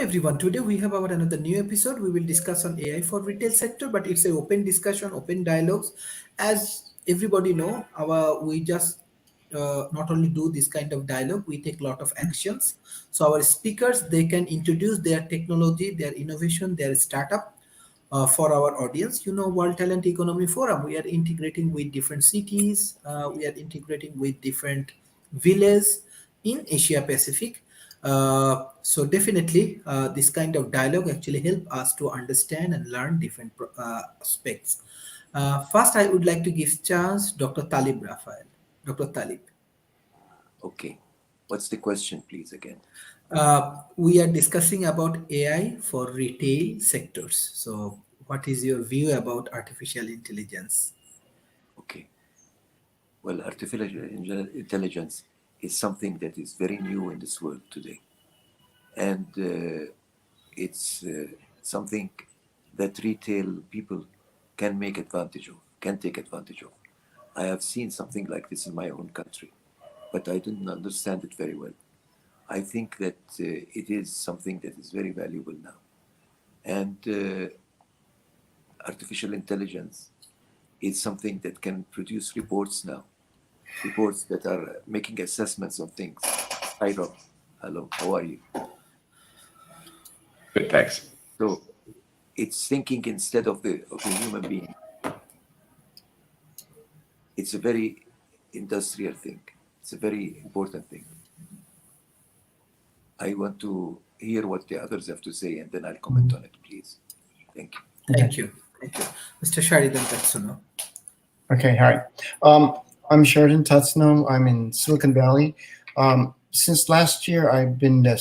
everyone. Today we have our another new episode. We will discuss on AI for retail sector, but it's a open discussion, open dialogues. As everybody know, our we just not only do this kind of dialogue, we take a lot of actions. So our speakers they can introduce their technology, their innovation, their startup for our audience. World Talent Economy Forum, we are integrating with different cities, we are integrating with different villages in Asia Pacific. So definitely, this kind of dialogue actually help us to understand and learn different aspects. First, I would like to give chance Dr. Talib Rafael. Dr. Talib. Okay. What's the question, please, again? We are discussing about AI for retail sectors. So, what is your view about artificial intelligence? Okay. Well, artificial intelligence is something that is very new in this world today. And it's something that retail people can make advantage of, can take advantage of. I have seen something like this in my own country, but I didn't understand it very well. I think that it is something that is very valuable now. And artificial intelligence is something that can produce reports now, reports that are making assessments of things. Hi, Rob. Hello, how are you? Good, thanks. So it's thinking instead of the human being. It's a very industrial thing. It's a very important thing. I want to hear what the others have to say, and then I'll comment on it, please. Thank you. Thank you. Thank you. Mr. Sharidan Tatsuno. Okay, hi. I'm Sheridan Tatsuno. I'm in Silicon Valley. Since last year, I've been the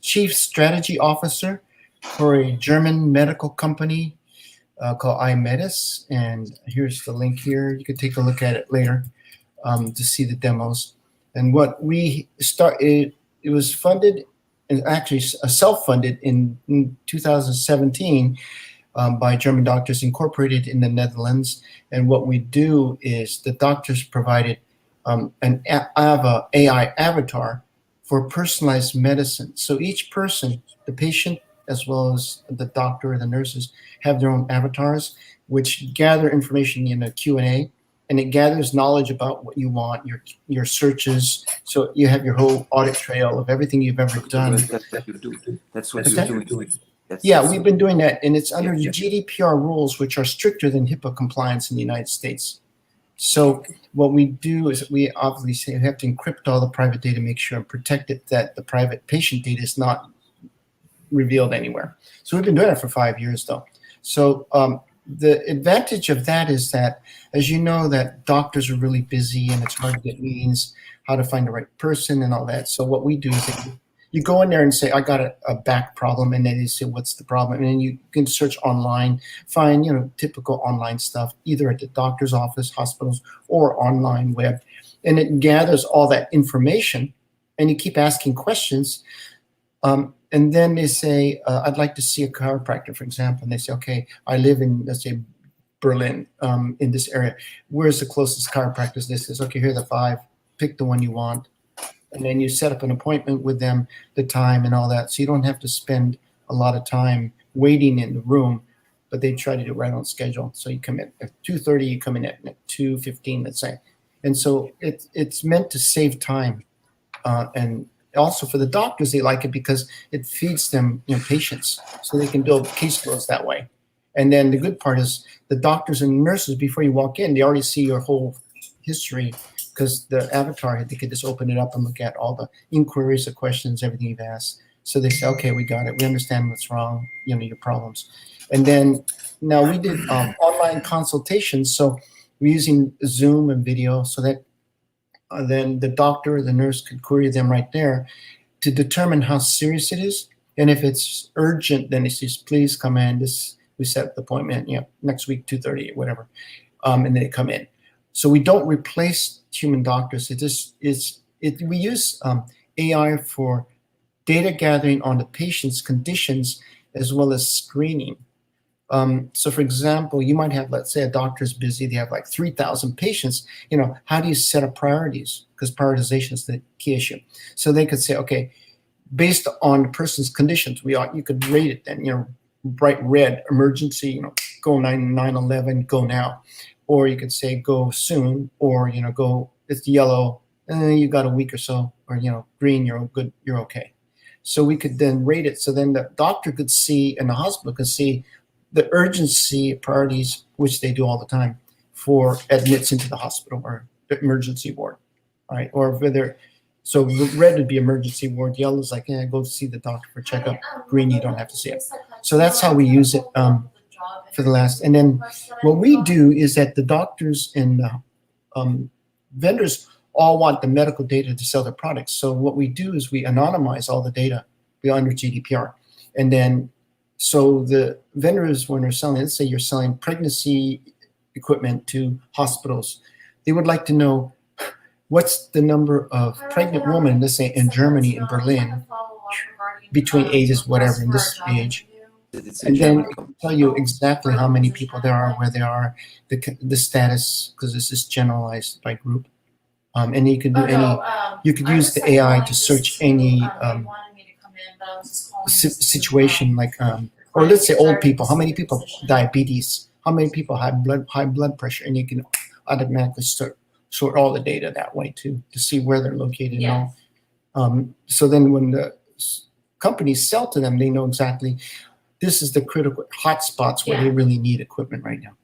Chief Strategy Officer for a German medical company called iMedis. And here's the link here. You can take a look at it later to see the demos. And what we started, it was funded, and actually self-funded in 2017 by German Doctors Incorporated in the Netherlands. And what we do is the doctors provided an AI avatar for personalized medicine. So each person, the patient, as well as the doctor or the nurses, have their own avatars, which gather information in a Q&A, and it gathers knowledge about what you want, your searches. So you have your whole audit trail of everything you've ever done. That's what you're doing. We've been doing that, and it's under the GDPR rules, which are stricter than HIPAA compliance in the United States. So what we do is we obviously say we have to encrypt all the private data, make sure and protect it, that the private patient data is not revealed anywhere. So we've been doing it for 5 years, though. So the advantage of that is that, as you know, that doctors are really busy and it's hard to get meetings, how to find the right person and all that. So what we do is that you go in there and say, I got a back problem, and then they say, what's the problem? And then you can search online, find, typical online stuff, either at the doctor's office, hospitals, or online web. And it gathers all that information, and you keep asking questions. And then they say, I'd like to see a chiropractor, for example. And they say, okay, I live in, let's say, Berlin, in this area. Where's the closest chiropractor? This says, okay, here are the 5. Pick the one you want. And then you set up an appointment with them, the time and all that. So you don't have to spend a lot of time waiting in the room, but they try to do it right on schedule. So you come in at 2:30, you come in at 2:15, let's say. And so it's meant to save time. And also for the doctors, they like it because it feeds them patients, so they can build caseloads that way. And then the good part is the doctors and nurses, before you walk in, they already see your whole history, because the avatar, they could just open it up and look at all the inquiries, the questions, everything you've asked. So they say, okay, we got it. We understand what's wrong, your problems. And then now we did online consultations. So we're using Zoom and video so that then the doctor or the nurse could query them right there to determine how serious it is. And if it's urgent, then it says, please come in. We set the appointment, next week, 2:30 or whatever. And then they come in. So we don't replace human doctors. We use AI for data gathering on the patient's conditions as well as screening. So for example, you might have, let's say a doctor's busy, they have like 3,000 patients, how do you set up priorities? Because prioritization is the key issue. So they could say, okay, based on the person's conditions, you could rate it then, bright red, emergency, go 911, go now. Or you could say go soon, or, go, it's yellow, you got a week or so, or, green, you're good, you're okay. So we could then rate it. So then the doctor could see, and the hospital could see the urgency priorities, which they do all the time, for admits into the hospital or the emergency ward, right? Or whether, so red would be emergency ward, yellow is like, go see the doctor for checkup, green, you don't have to see it. So that's how we use it for the last. And then what we do is that the doctors and vendors all want the medical data to sell their products. So what we do is we anonymize all the data under GDPR. And then, so the vendors, when they're selling, let's say you're selling pregnancy equipment to hospitals, they would like to know what's the number of pregnant women, let's say in Germany, in Berlin, between ages, whatever, in this age. And then it can tell you exactly how many people there are, where they are, the status, because this is generalized by group. And you can do you could use the AI to search any situation, like, or let's say old people, how many people have diabetes, how many people have high blood pressure, and you can automatically sort all the data that way too, to see where they're located and all. So then when the companies sell to them, they know exactly this is the critical hotspots where they really need equipment right now.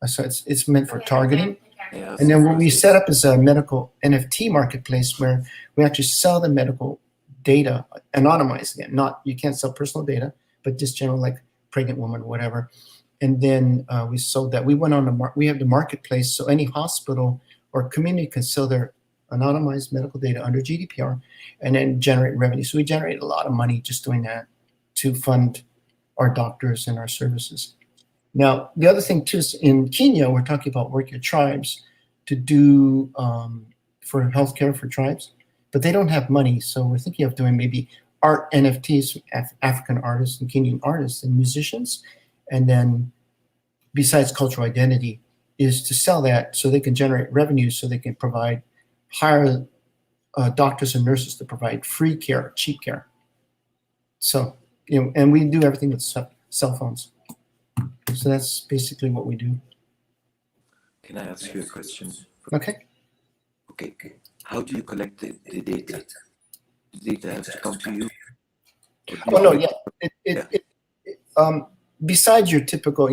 So it's meant for targeting. And then what we set up is a medical NFT marketplace where we actually sell the medical data, anonymized again. You can't sell personal data, but just general, like pregnant woman, whatever. And then we sold that. We went on we have the marketplace, so any hospital or community can sell their anonymized medical data under GDPR and then generate revenue. So we generate a lot of money just doing that to fund our doctors and our services. Now, the other thing too is in Kenya, we're talking about working with tribes to do for healthcare for tribes, but they don't have money. So we're thinking of doing maybe art NFTs, African artists and Kenyan artists and musicians. And then besides cultural identity is to sell that so they can generate revenue, so they can hire doctors and nurses to provide free care, cheap care. So, and we do everything with cell phones. So that's basically what we do. Can I ask you a question? Okay. Okay. How do you collect the data? The data has to come to you? Oh, no, yeah. Besides your typical,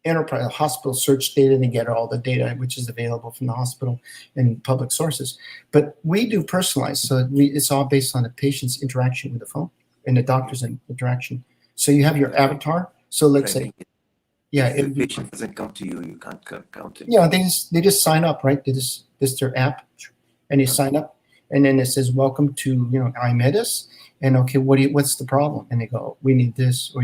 enterprise hospital search data, and get all the data which is available from the hospital and public sources. But we do personalized. So it's all based on the patient's interaction with the phone and the doctor's interaction. So you have your avatar. So let's say, if the patient doesn't come to you, you can't count it. Yeah, they just sign up, right? This their app, and you sign up, and then it says, "Welcome to Ahmed's," and okay, what's the problem? And they go, "We need this," or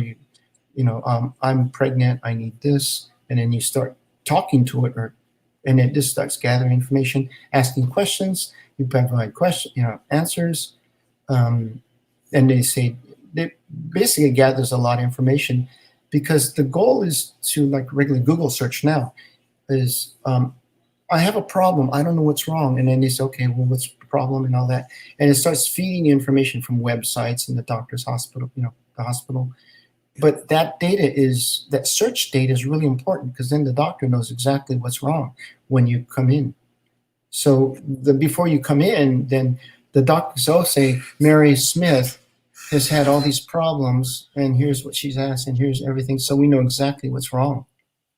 I'm pregnant, I need this, and then you start talking to it, and it just starts gathering information, asking questions. You provide answers, and they basically gathers a lot of information. Because the goal is to, like regular Google search now, is I have a problem, I don't know what's wrong. And then they say, okay, well, what's the problem and all that. And it starts feeding you information from websites in the doctor's hospital, the hospital. But that search data is really important because then the doctor knows exactly what's wrong when you come in. So before you come in, then the doctors all say, Mary Smith has had all these problems, and here's what she's asked, and here's everything. So we know exactly what's wrong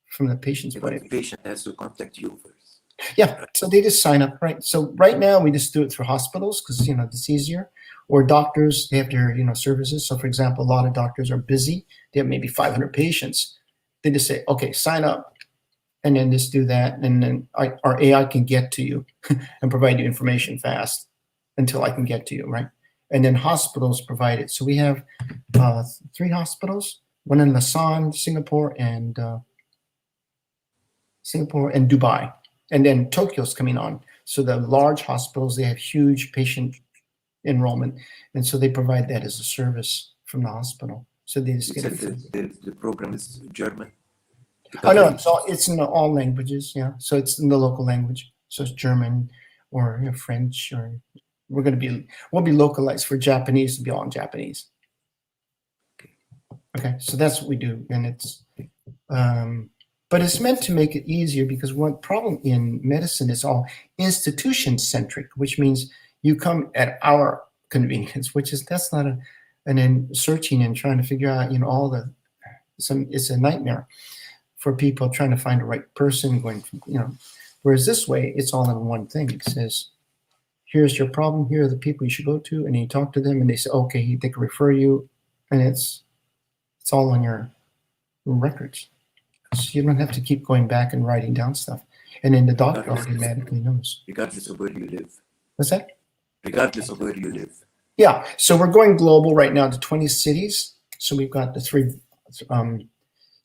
from the patient's point of view. The patient has to contact you first. Yeah, so they just sign up, right? So right now we just do it through hospitals because it's easier, or doctors. They have their services. So for example, a lot of doctors are busy. They have maybe 500 patients. They just say, okay, sign up, and then just do that, and then our AI can get to you and provide you information fast until I can get to you, right? And then hospitals provide it. So we have 3 hospitals, one in Lausanne, Singapore, and Dubai. And then Tokyo's coming on. So the large hospitals, they have huge patient enrollment. And so they provide that as a service from the hospital. So they just get the program is German? Oh, no, it's in all languages, yeah. So it's in the local language. So it's German or French or we'll be localized for Japanese to be all in Japanese. Okay, so that's what we do, and but it's meant to make it easier, because one problem in medicine is all institution centric, which means you come at our convenience, that's not and then searching and trying to figure out, it's a nightmare for people trying to find the right person going from, whereas this way it's all in one thing. It says, here's your problem, here are the people you should go to, and you talk to them and they say, okay, they can refer you, and it's all on your records. So you don't have to keep going back and writing down stuff. And then the doctor automatically knows. Regardless of where you live. What's that? Regardless of where you live. Yeah. So we're going global right now to 20 cities. So we've got the three.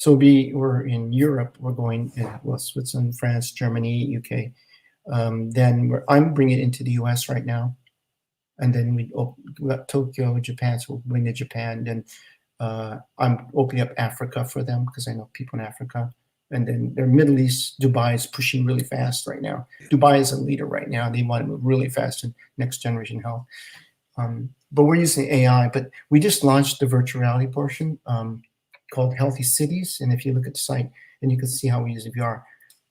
We're in Europe. We're going Switzerland, France, Germany, UK. Then I'm bringing it into the US right now. And then we got Tokyo, Japan. So we're going to Japan. Then I'm opening up Africa for them, because I know people in Africa. And then their Middle East, Dubai is pushing really fast right now. Dubai is a leader right now. They want to move really fast in next generation health. But we're using AI. But we just launched the virtual reality portion called Healthy Cities. And if you look at the site, and you can see how we use VR.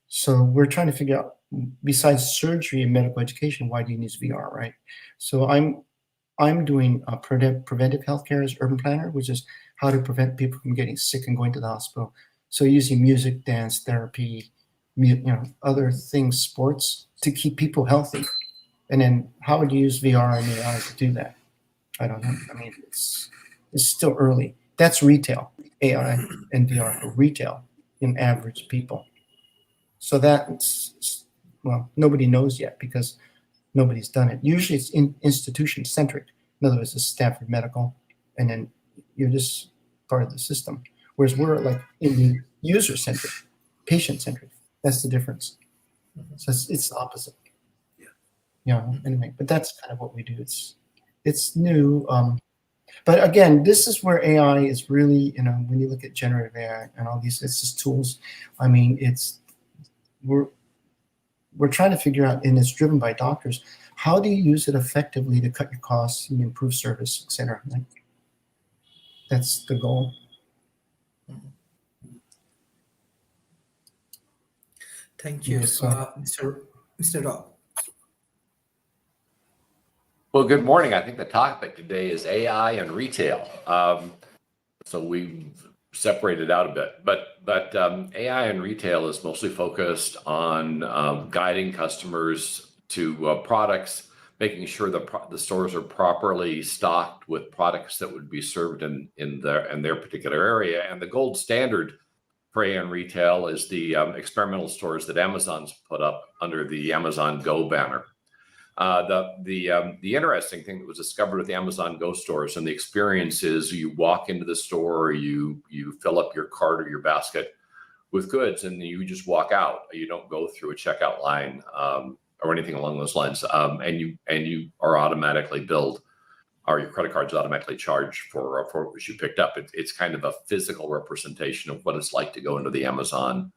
So we're trying to figure out, besides surgery and medical education, why do you use VR, right? So I'm doing preventive healthcare as urban planner, which is how to prevent people from getting sick and going to the hospital. So using music, dance, therapy, other things, sports, to keep people healthy. And then how would you use VR and AI to do that? I don't know. I mean, it's still early. That's retail, AI and VR for retail in average people. So that's, nobody knows yet, because nobody's done it. Usually it's institution-centric. In other words, it's Stanford Medical, and then you're just part of the system. Whereas we're like in the user-centric, patient-centric. That's the difference. So it's the opposite. Anyway, but that's kind of what we do. It's new. But again, this is where AI is really, when you look at generative AI and all these, it's just tools. I mean, we're trying to figure out, and it's driven by doctors, how do you use it effectively to cut your costs and improve service, et cetera. Right? That's the goal. Thank you, Mr. Rob. Well, good morning. I think the topic today is AI and retail. So we've separated out a bit, but AI and retail is mostly focused on guiding customers to products, making sure the stores are properly stocked with products that would be served in their particular area. And the gold standard for AI and retail is the experimental stores that Amazon's put up under the Amazon Go banner. The interesting thing that was discovered with the Amazon Go stores, and the experience is, you walk into the store, you fill up your cart or your basket with goods, and you just walk out. You don't go through a checkout line or anything along those lines, and you are automatically billed, or your credit card's automatically charged for what you picked up. It's kind of a physical representation of what it's like to go into the Amazon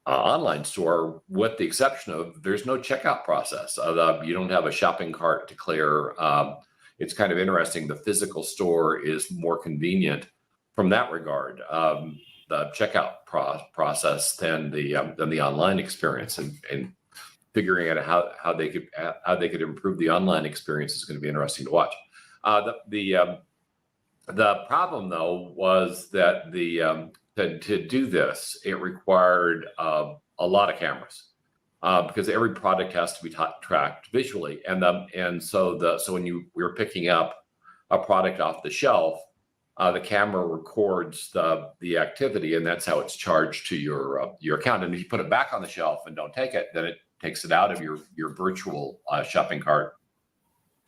online store, with the exception of there's no checkout process. You don't have a shopping cart to clear. It's kind of interesting. The physical store is more convenient from that regard, the checkout process than the online experience, and figuring out how they could improve the online experience is going to be interesting to watch. The problem, though, was that to do this, it required a lot of cameras, because every product has to be tracked visually, and so when we were picking up a product off the shelf, the camera records the activity, and that's how it's charged to your account. And if you put it back on the shelf and don't take it, then it takes it out of your virtual shopping cart,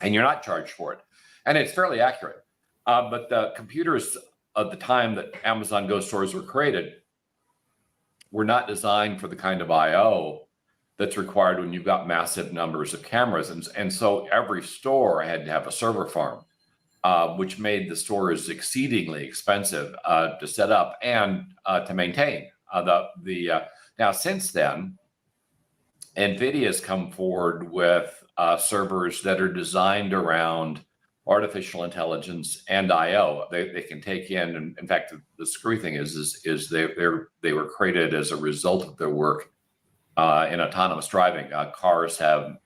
and you're not charged for it. And it's fairly accurate. But the computers at the time that Amazon Go stores were created were not designed for the kind of I/O that's required when you've got massive numbers of cameras. And so every store had to have a server farm, which made the stores exceedingly expensive to set up and to maintain. Now, since then, NVIDIA has come forward with servers that are designed around artificial intelligence and I/O. They can take in, and in fact, the screwy thing is they were created as a result of their work in autonomous driving. Cars have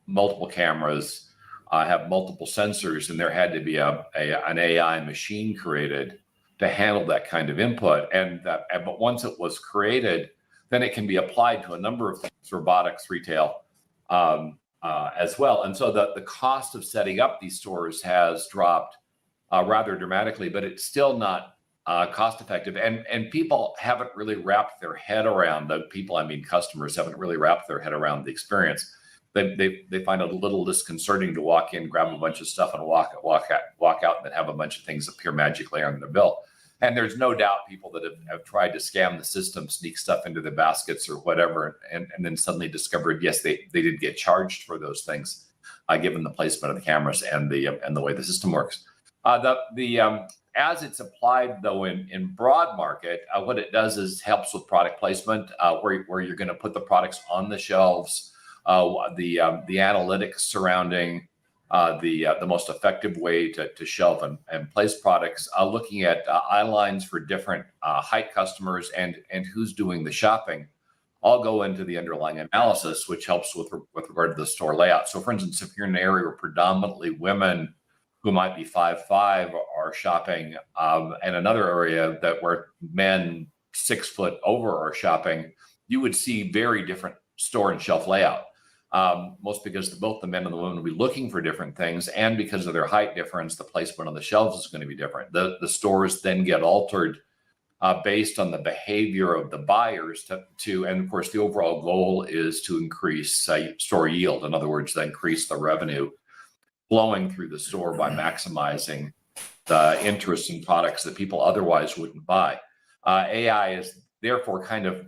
multiple cameras, have multiple sensors, and there had to be an AI machine created to handle that kind of input. But once it was created, then it can be applied to a number of things, robotics, retail, as well. And so the cost of setting up these stores has dropped rather dramatically, but it's still not cost effective. And people haven't really wrapped their head around, customers haven't really wrapped their head around the experience. They find it a little disconcerting to walk in, grab a bunch of stuff, and walk out, and then have a bunch of things appear magically on their bill. And there's no doubt people that have tried to scam the system, sneak stuff into the baskets or whatever, and then suddenly discovered, yes, they did get charged for those things, given the placement of the cameras and the way the system works. As it's applied though in broad market, what it does is helps with product placement, where you're going to put the products on the shelves, the analytics surrounding the most effective way to shelf and place products, looking at eye lines for different height customers and who's doing the shopping, all go into the underlying analysis, which helps with regard to the store layout. So for instance, if you're in an area where predominantly women who might be 5'5" are shopping, and another area where men 6 foot over are shopping, you would see very different store and shelf layout. Most because both the men and the women will be looking for different things, and because of their height difference, the placement on the shelves is going to be different. The stores then get altered based on the behavior of the buyers and of course the overall goal is to increase store yield. In other words, to increase the revenue flowing through the store by maximizing the interest in products that people otherwise wouldn't buy. AI is therefore kind of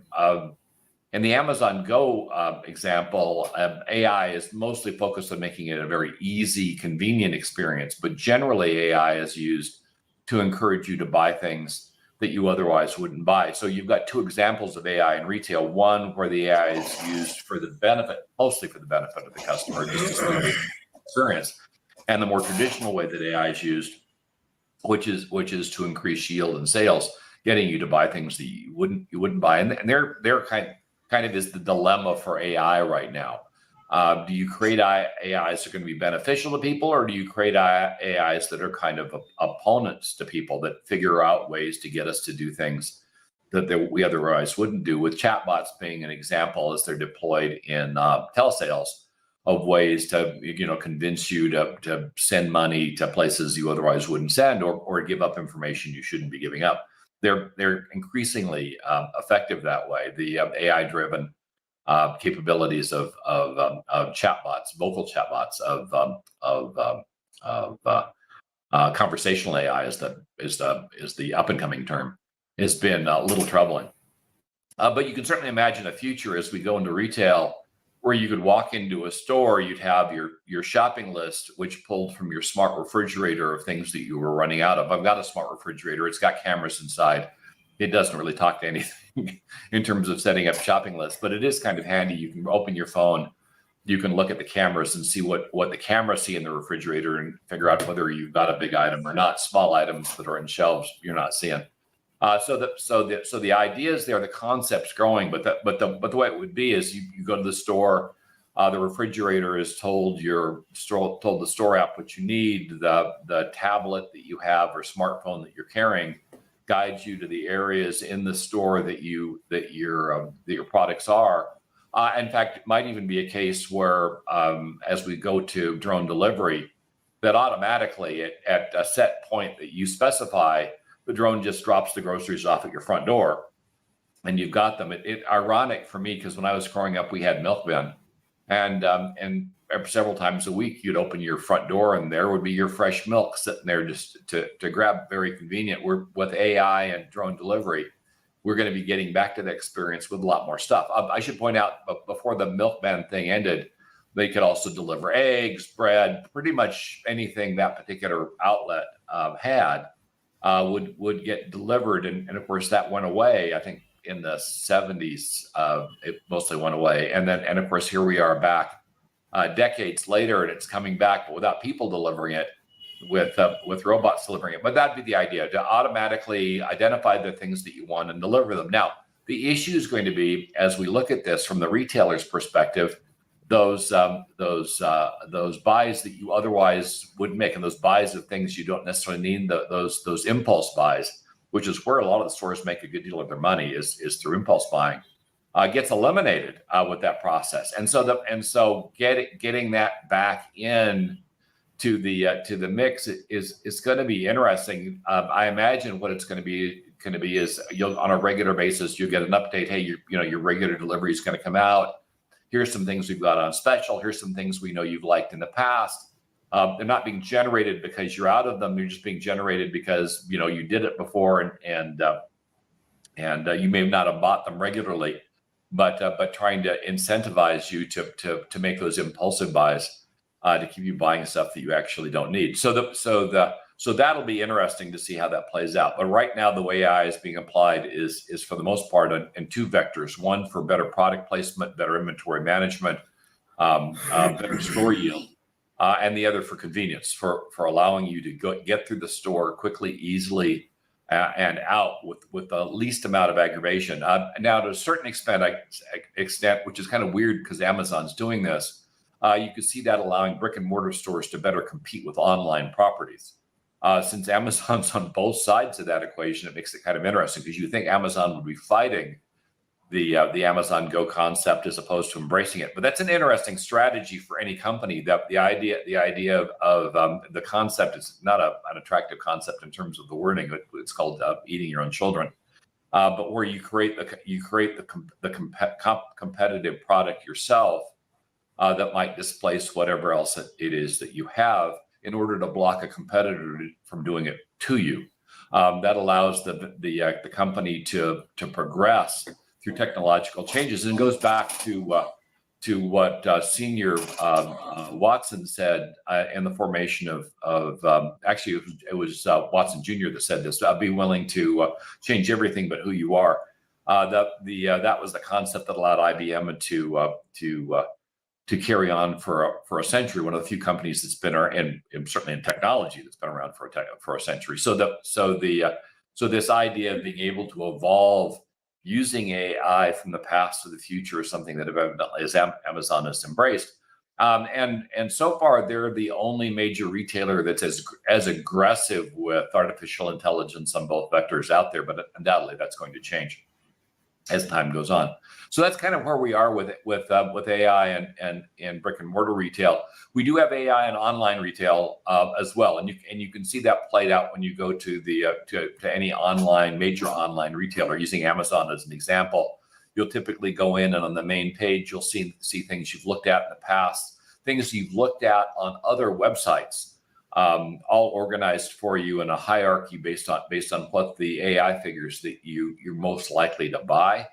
in the Amazon Go example, AI is mostly focused on making it a very easy, convenient experience, but generally AI is used to encourage you to buy things that you otherwise wouldn't buy. So you've got two examples of AI in retail. One where the AI is used for the benefit, mostly for the benefit of the customer, just to smooth the experience. And the more traditional way that AI is used, which is to increase yield and sales, getting you to buy things that you wouldn't buy. And they're kind of is the dilemma for AI right now. Do you create AIs that are going to be beneficial to people, or do you create AIs that are kind of opponents to people that figure out ways to get us to do things that we otherwise wouldn't do? With chatbots being an example, as they're deployed in telesales, of ways to convince you to send money to places you otherwise wouldn't send, or give up information you shouldn't be giving up. They're increasingly effective that way. The AI-driven capabilities of chatbots, vocal chatbots, of conversational AI is the up and coming term, has been a little troubling. But you can certainly imagine a future as we go into retail, where you could walk into a store, you'd have your shopping list, which pulled from your smart refrigerator of things that you were running out of. I've got a smart refrigerator. It's got cameras inside. It doesn't really talk to anything in terms of setting up shopping lists, but it is kind of handy. You can open your phone, you can look at the cameras and see what the cameras see in the refrigerator and figure out whether you've got a big item or not. Small items that are in shelves you're not seeing. So the ideas there, the concept's growing, but the way it would be is you go to the store, the refrigerator is told the store app what you need, the tablet that you have or smartphone that you're carrying guides you to the areas in the store that your products are. In fact, it might even be a case where as we go to drone delivery, that automatically at a set point that you specify, the drone just drops the groceries off at your front door and you've got them. It ironic for me, because when I was growing up, we had milk bin, and several times a week you'd open your front door and there would be your fresh milk sitting there just to grab. Very convenient. With AI and drone delivery, we're going to be getting back to the experience with a lot more stuff. I should point out, before the milk bin thing ended, they could also deliver eggs, bread, pretty much anything that particular outlet had. Would get delivered, and of course that went away. I think in the 70s, it mostly went away, and of course here we are back decades later, and it's coming back, but without people delivering it, with robots delivering it. But that'd be the idea, to automatically identify the things that you want and deliver them. Now, the issue is going to be, as we look at this from the retailer's perspective, those buys that you otherwise would make, and those buys of things you don't necessarily need, those impulse buys, which is where a lot of the stores make a good deal of their money, is through impulse buying, gets eliminated with that process. And so getting that back in to the mix is going to be interesting. I imagine what it's going to be is, you'll, on a regular basis, you get an update. Hey, your regular delivery is going to come out. Here's some things we've got on special. Here's some things we know you've liked in the past. They're not being generated because you're out of them. They're just being generated because you did it before, and you may not have bought them regularly, but trying to incentivize you to make those impulsive buys, to keep you buying stuff that you actually don't need. So that'll be interesting to see how that plays out. But right now, the way AI is being applied is for the most part in two vectors: one for better product placement, better inventory management, better store yield, and the other for convenience, for allowing you to get through the store quickly, easily, and out with the least amount of aggravation. Now, to a certain extent, which is kind of weird because Amazon's doing this, you could see that allowing brick and mortar stores to better compete with online properties. Since Amazon's on both sides of that equation, it makes it kind of interesting, because you think Amazon would be fighting the Amazon Go concept as opposed to embracing it. But that's an interesting strategy for any company. That the idea of the concept is not an attractive concept in terms of the wording. It's called eating your own children. But where you create the competitive product yourself that might displace whatever else it is that you have, in order to block a competitor from doing it to you. That allows the company to progress through technological changes, and goes back to what Senior Watson said in the formation of actually it was Watson Jr. that said this: "I'd be willing to change everything but who you are." That was the concept that allowed IBM to carry on for a century. One of the few companies that's been around, and certainly in technology, that's been around for a century. So this idea of being able to evolve using AI from the past to the future is something that Amazon has embraced. And so far, they're the only major retailer that's as aggressive with artificial intelligence on both vectors out there. But undoubtedly, that's going to change as time goes on. So that's kind of where we are with AI and brick and mortar retail. We do have AI in online retail as well, and you can see that played out when you go to any major online retailer. Using Amazon as an example, you'll typically go in, and on the main page you'll see things you've looked at in the past, things you've looked at on other websites, all organized for you in a hierarchy based on what the AI figures that you're most likely to buy.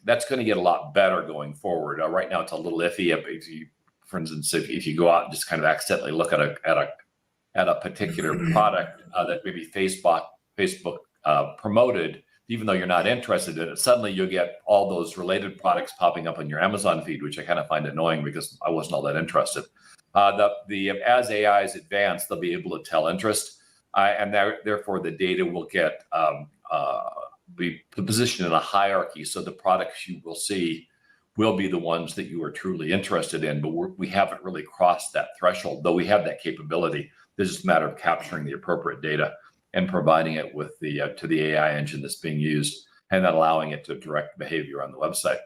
That's going to get a lot better going forward. Right now, it's a little iffy. For instance, if you go out and just kind of accidentally look at a particular product that maybe Facebook promoted, even though you're not interested in it, suddenly you'll get all those related products popping up on your Amazon feed, which I kind of find annoying because I wasn't all that interested. As AIs advance, they'll be able to tell interest, and therefore the data will get be positioned in a hierarchy. So the products you will see will be the ones that you are truly interested in. But we haven't really crossed that threshold, though we have that capability. It's just a matter of capturing the appropriate data and providing it with to the AI engine that's being used, and then allowing it to direct behavior on the website.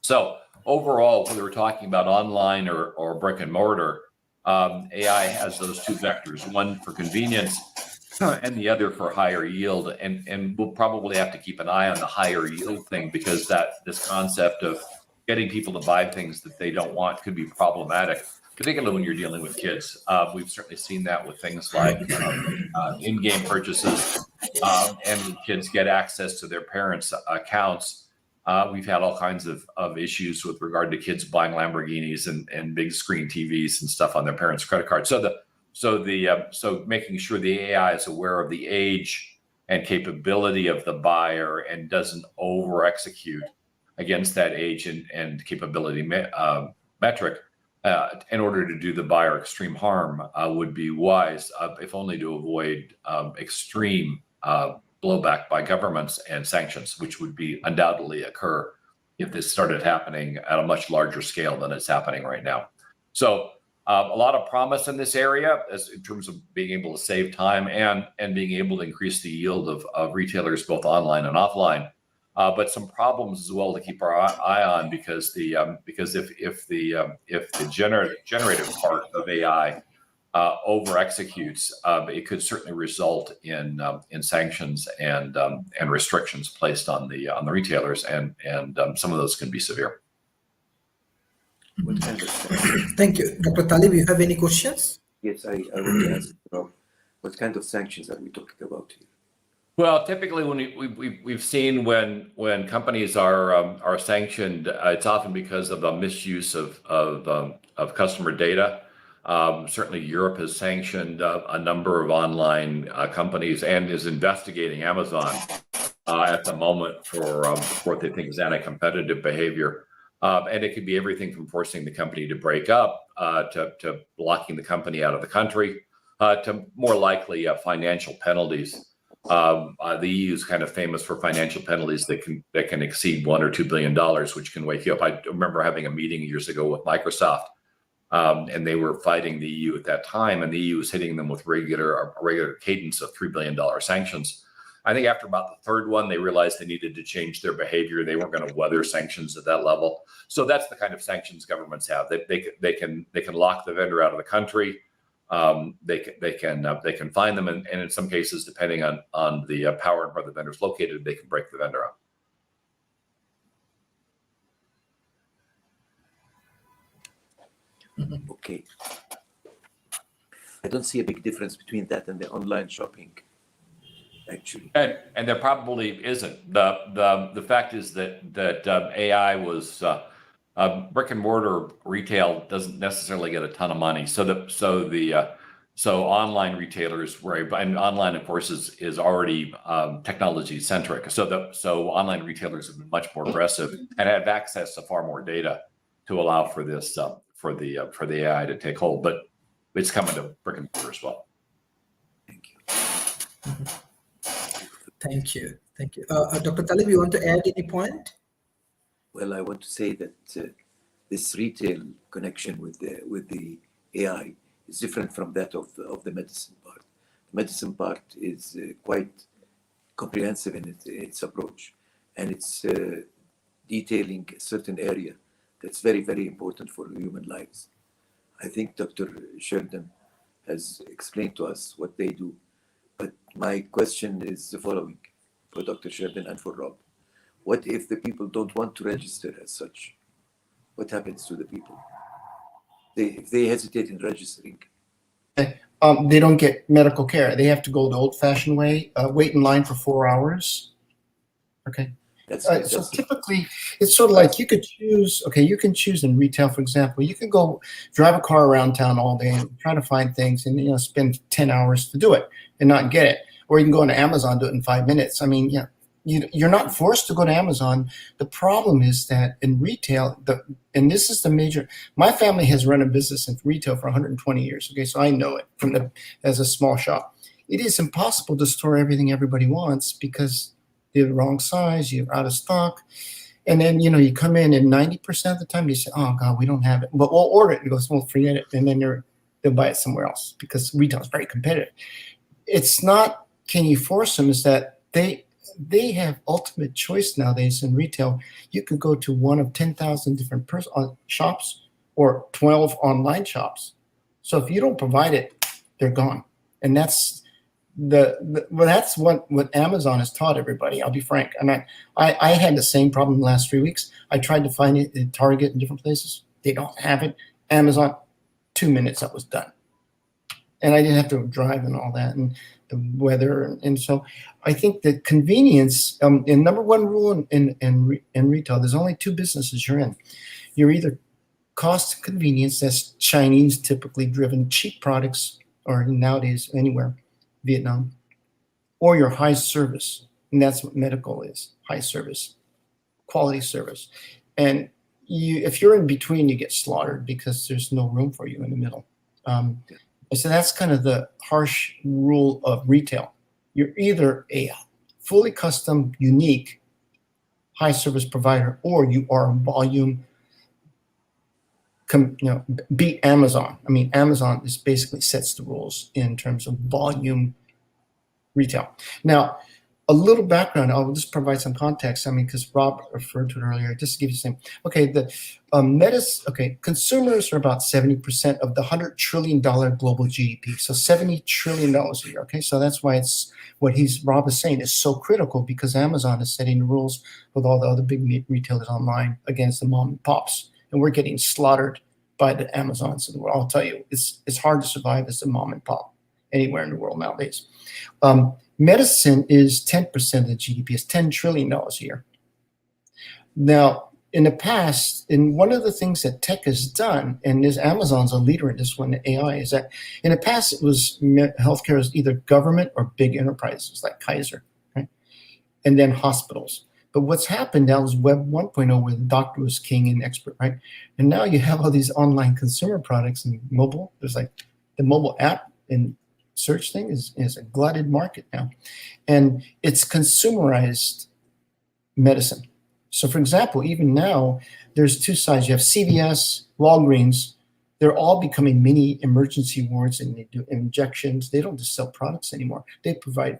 So overall, whether we're talking about online or brick and mortar, AI has those two vectors: one for convenience and the other for higher yield. And we'll probably have to keep an eye on the higher yield thing, because this concept of getting people to buy things that they don't want could be problematic, particularly when you're dealing with kids. We've certainly seen that with things like in-game purchases, and when kids get access to their parents' accounts. We've had all kinds of issues with regard to kids buying Lamborghinis and big screen TVs and stuff on their parents' credit cards. So making sure the AI is aware of the age and capability of the buyer and doesn't over execute against that age and capability metric in order to do the buyer extreme harm would be wise, if only to avoid extreme blowback by governments and sanctions, which would be undoubtedly occur if this started happening at a much larger scale than it's happening right now. So a lot of promise in this area as in terms of being able to save time and being able to increase the yield of retailers both online and offline. But some problems as well to keep our eye on because if the generative part of AI over executes, it could certainly result in sanctions and restrictions placed on the retailers, and some of those can be severe. What kind of Thank you. Dr. Talib, you have any questions? yes, I want to ask about what kind of sanctions are we talking about here? Well, typically when we've seen when companies are sanctioned, it's often because of the misuse of customer data. Certainly, Europe has sanctioned a number of online companies and is investigating Amazon at the moment for what they think is anti-competitive behavior. And it could be everything from forcing the company to break up to blocking the company out of the country to more likely financial penalties. The EU is kind of famous for financial penalties that can exceed $1 or $2 billion, which can wake you up. I remember having a meeting years ago with Microsoft, and they were fighting the EU at that time, and the EU was hitting them with a regular cadence of $3 billion sanctions. I think after about the third one, they realized they needed to change their behavior. They weren't going to weather sanctions at that level. So that's the kind of sanctions governments have. They can lock the vendor out of the country. They can fine them, and in some cases, depending on the power and where the vendor is located, they can break the vendor up. Okay. I don't see a big difference between that and the online shopping, actually. And there probably isn't. The fact is that AI was brick and mortar retail doesn't necessarily get a ton of money. So online retailers and online of course is already technology centric. So online retailers have been much more aggressive and have access to far more data to allow for this for the AI to take hold. But it's coming to brick and mortar as well. Thank you. Thank you. Thank you. Dr. Talib, you want to add any point? Well, I want to say that this retail connection with the AI is different from that of the medicine part. The medicine part is quite comprehensive in its approach, and it's detailing a certain area that's very, very important for human lives. I think Dr. Sheridan has explained to us what they do, but my question is the following for Dr. Sheridan and for Rob. What if the people don't want to register as such? What happens to the people? If they hesitate in registering? They don't get medical care. They have to go the old-fashioned way, wait in line for 4 hours. Okay. So typically, it's sort of like you could choose. Okay, you can choose in retail, for example. You can go drive a car around town all day and try to find things, and spend 10 hours to do it and not get it. Or you can go into Amazon, do it in 5 minutes. I mean, you're not forced to go to Amazon. The problem is that in retail, and this is the major. My family has run a business in retail for 120 years. Okay, so I know it as a small shop. It is impossible to store everything everybody wants because they're the wrong size. You're out of stock, and then you come in and 90% of the time they say, "Oh God, we don't have it," but we'll order it. And goes, "Well, forget it," and then they'll buy it somewhere else because retail is very competitive. It's not. Can you force them? Is that they have ultimate choice nowadays in retail. You could go to one of 10,000 different shops or 12 online shops. So if you don't provide it, they're gone. And that's that's what Amazon has taught everybody. I'll be frank. And I had the same problem the last 3 weeks. I tried to find it at Target and different places. They don't have it. Amazon, 2 minutes, that was done. And I didn't have to drive and all that, and the weather. And so I think that convenience, and number one rule in retail, there's only two businesses you're in. You're either cost and convenience, that's Chinese typically driven cheap products, or nowadays anywhere, Vietnam, or your high service. And that's what medical is, high service, quality service. And if you're in between, you get slaughtered because there's no room for you in the middle. So that's kind of the harsh rule of retail. You're either a fully custom, unique, high service provider, or you are a volume. Beat Amazon. I mean, Amazon is basically sets the rules in terms of volume retail. Now, a little background, I'll just provide some context. I mean, because Rob referred to it earlier, just to give you some. Okay, consumers are about 70% of the $100 trillion global GDP. So $70 trillion a year. Okay, so that's why it's what Rob is saying is so critical, because Amazon is setting the rules with all the other big retailers online against the mom and pops, and we're getting slaughtered by the Amazons of the world. I'll tell you, it's hard to survive as a mom and pop anywhere in the world nowadays. Medicine is 10% of the GDP, is $10 trillion a year. Now, in the past, and one of the things that tech has done, and Amazon's a leader in this one, AI, is that in the past it was healthcare was either government or big enterprises like Kaiser, right? And then hospitals. But what's happened now is Web 1.0, where the doctor was king and expert, right? And now you have all these online consumer products and mobile. There's like the mobile app and search thing is a glutted market now. And it's consumerized medicine. So for example, even now, there's two sides. You have CVS, Walgreens. They're all becoming mini emergency wards, and they do injections. They don't just sell products anymore. They provide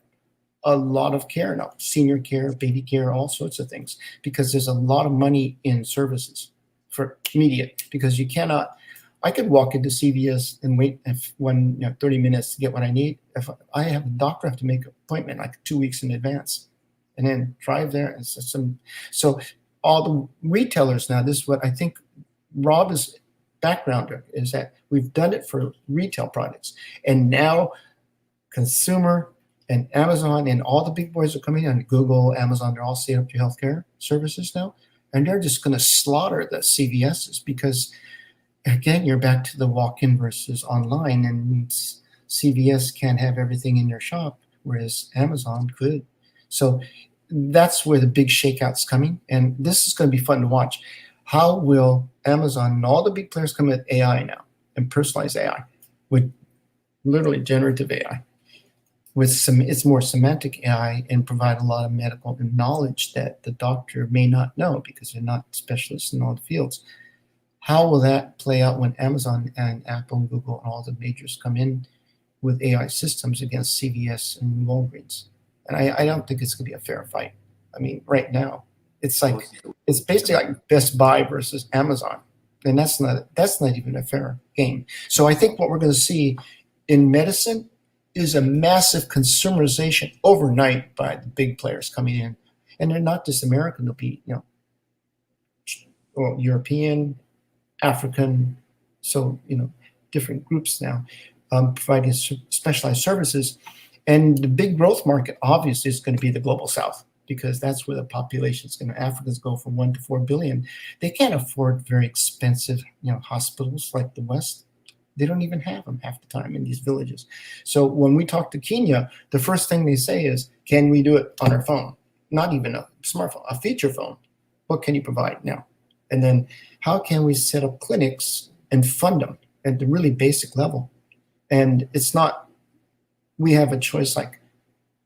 a lot of care now, senior care, baby care, all sorts of things, because there's a lot of money in services for immediate, because you cannot. I could walk into CVS and wait 30 minutes to get what I need. If I have a doctor, I have to make an appointment like 2 weeks in advance, and then drive there. And so all the retailers now, this is what I think Rob's background is, that we've done it for retail products, and now consumer and Amazon and all the big boys are coming in. Google, Amazon, they're all setting up your healthcare services now, and they're just going to slaughter the CVSs, because again, you're back to the walk-in versus online, and CVS can't have everything in their shop, whereas Amazon could. So that's where the big shakeout's coming, and this is going to be fun to watch. How will Amazon and all the big players come with AI now, and personalized AI, with literally generative AI, with it's more semantic AI, and provide a lot of medical knowledge that the doctor may not know because they're not specialists in all the fields. How will that play out when Amazon and Apple and Google and all the majors come in with AI systems against CVS and Walgreens? And I don't think it's going to be a fair fight. I mean, right now, it's basically like Best Buy versus Amazon, and that's not even a fair game. So I think what we're going to see in medicine is a massive consumerization overnight by the big players coming in, and they're not just American; they'll be European, African, so different groups now providing specialized services. And the big growth market obviously is going to be the global South, because that's where the population is going to. Africans go from 1 to 4 billion. They can't afford very expensive hospitals like the West. They don't even have them half the time in these villages. So when we talk to Kenya, the first thing they say is, can we do it on our phone? Not even a smartphone, a feature phone. What can you provide now? And then how can we set up clinics and fund them at the really basic level? And it's not, we have a choice like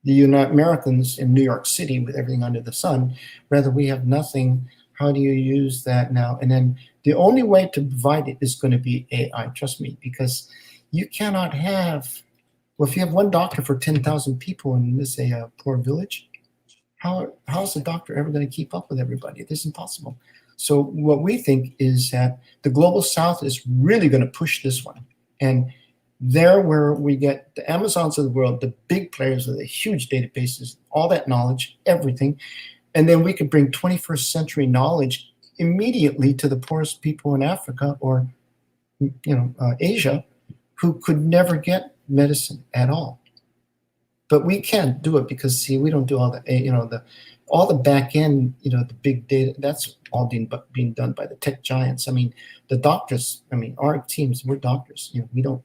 the United Americans in New York City with everything under the sun. Rather, we have nothing. How do you use that now? And then the only way to provide it is going to be AI, trust me, because you cannot have, if you have one doctor for 10,000 people in, let's say, a poor village, how's the doctor ever going to keep up with everybody? It's impossible. So what we think is that the global South is really going to push this one. And there where we get the Amazons of the world, the big players with the huge databases, all that knowledge, everything. And then we could bring 21st century knowledge immediately to the poorest people in Africa or Asia, who could never get medicine at all. But we can't do it because, we don't do all the, all the back end, the big data, that's all being done by the tech giants. I mean, the doctors, our teams, we're doctors. We don't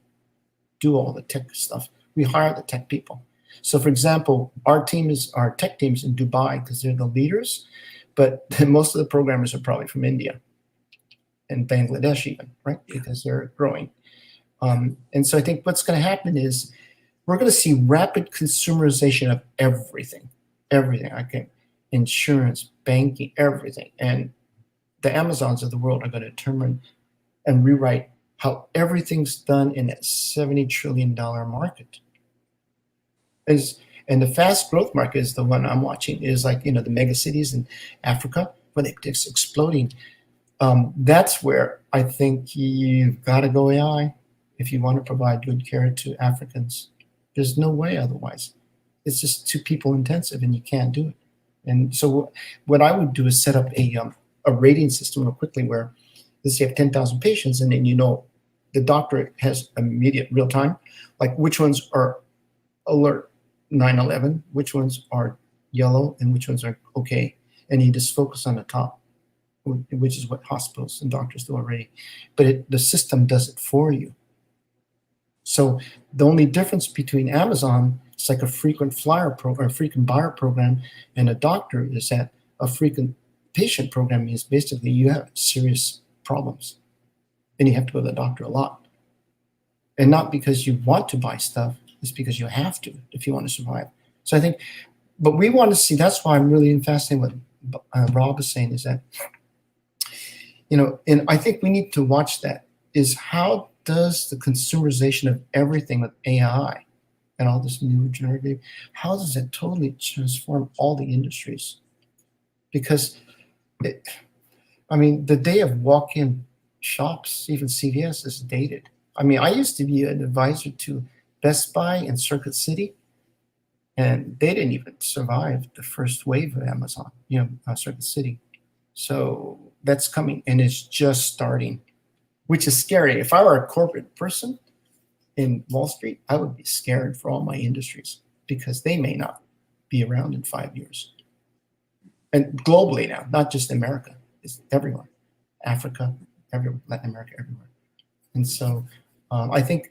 do all the tech stuff. We hire the tech people. So for example, our tech teams in Dubai, because they're the leaders, but most of the programmers are probably from India. and Bangladesh even, right? Yeah. Because they're growing. And so I think what's going to happen is we're going to see rapid consumerization of everything, okay, insurance, banking, everything. And the Amazons of the world are going to determine and rewrite how everything's done in that $70 trillion market. And the fast growth market is the one I'm watching, is like, the mega cities in Africa, where they're just exploding. That's where I think you've got to go AI if you want to provide good care to Africans. There's no way otherwise. It's just too people intensive, and you can't do it. And so what I would do is set up a rating system real quickly where, let's say you have 10,000 patients, and then the doctor has immediate real time, like which ones are alert 9/11, which ones are yellow, and which ones are okay. And you just focus on the top, which is what hospitals and doctors do already. But the system does it for you. So the only difference between Amazon, it's like a frequent flyer program, or a frequent buyer program, and a doctor is that a frequent patient program is basically you have serious problems and you have to go to the doctor a lot. And not because you want to buy stuff, it's because you have to if you want to survive. So I think, but we want to see, that's why I'm really fascinated what Rob is saying, is that, and I think we need to watch that, is how does the consumerization of everything with AI and all this new generative, how does it totally transform all the industries? Because, the day of walk-in shops, even CVS, is dated. I used to be an advisor to Best Buy and Circuit City, and they didn't even survive the first wave of Amazon, Circuit City. So that's coming, and it's just starting, which is scary. If I were a corporate person in Wall Street, I would be scared for all my industries because they may not be around in 5 years. And globally now, not just America, it's everywhere, Africa, everywhere, Latin America, everywhere. And so I think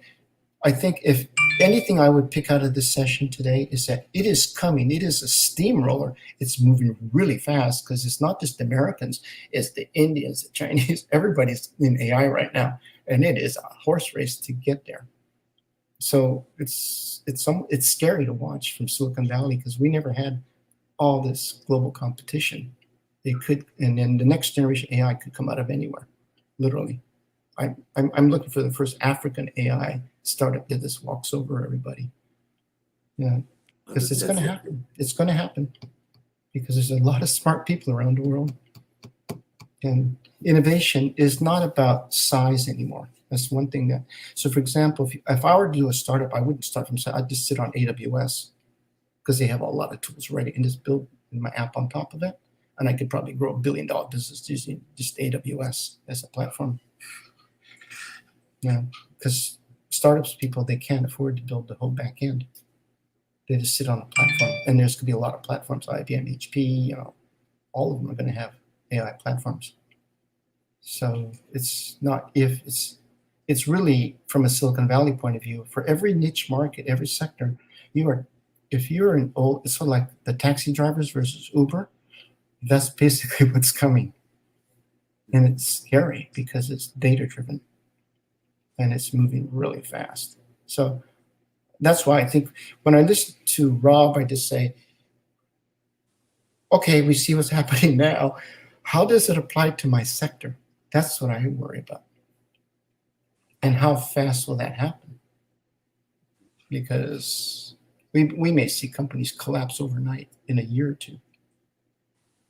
if anything I would pick out of this session today is that it is coming. It is a steamroller. It's moving really fast because it's not just Americans, it's the Indians, the Chinese, everybody's in AI right now. And it is a horse race to get there. So it's scary to watch from Silicon Valley because we never had all this global competition. And then the next generation AI could come out of anywhere, literally. I'm looking for the first African AI startup that just walks over everybody. Yeah, because it's going to happen. It's going to happen because there's a lot of smart people around the world. And innovation is not about size anymore. That's one thing so for example, if I were to do a startup, I wouldn't start from, I'd just sit on AWS because they have a lot of tools ready and just build my app on top of it. And I could probably grow $1 billion business using just AWS as a platform. Yeah, because startups people, they can't afford to build the whole back end. They just sit on a platform, and there's going to be a lot of platforms, IBM, HP, all of them are going to have AI platforms. So it's not it's really from a Silicon Valley point of view, for every niche market, every sector, if you're an old, it's sort of like the taxi drivers versus Uber, that's basically what's coming. And it's scary because it's data driven. And it's moving really fast. So that's why I think when I listen to Rob, I just say, okay, we see what's happening now. How does it apply to my sector? That's what I worry about. And how fast will that happen? Because we may see companies collapse overnight in a year or two.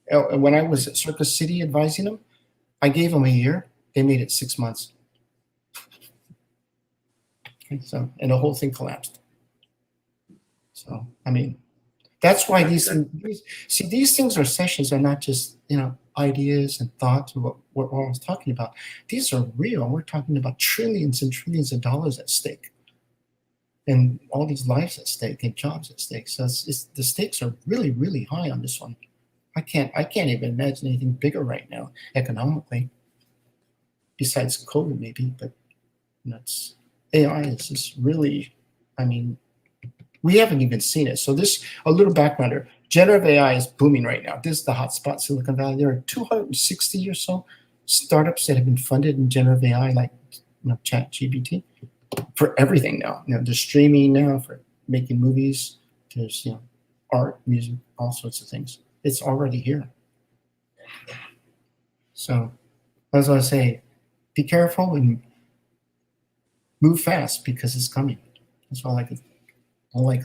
When I was at Circus City advising them, I gave them a year. They made it 6 months. So, and the whole thing collapsed. So, that's why these things are sessions are not just, ideas and thoughts and what I was talking about. These are real. We're talking about trillions and trillions of dollars at stake and all these lives at stake and jobs at stake. So the stakes are really, really high on this one. I can't even imagine anything bigger right now economically besides COVID maybe, but it's AI is just really, we haven't even seen it. So a little backgrounder, generative AI is booming right now. This is the hotspot, Silicon Valley. There are 260 or so startups that have been funded in generative AI, like ChatGPT, for everything now. There's streaming now for making movies. There's art, music, all sorts of things. It's already here. So, as I say, be careful and move fast because it's coming. That's all I could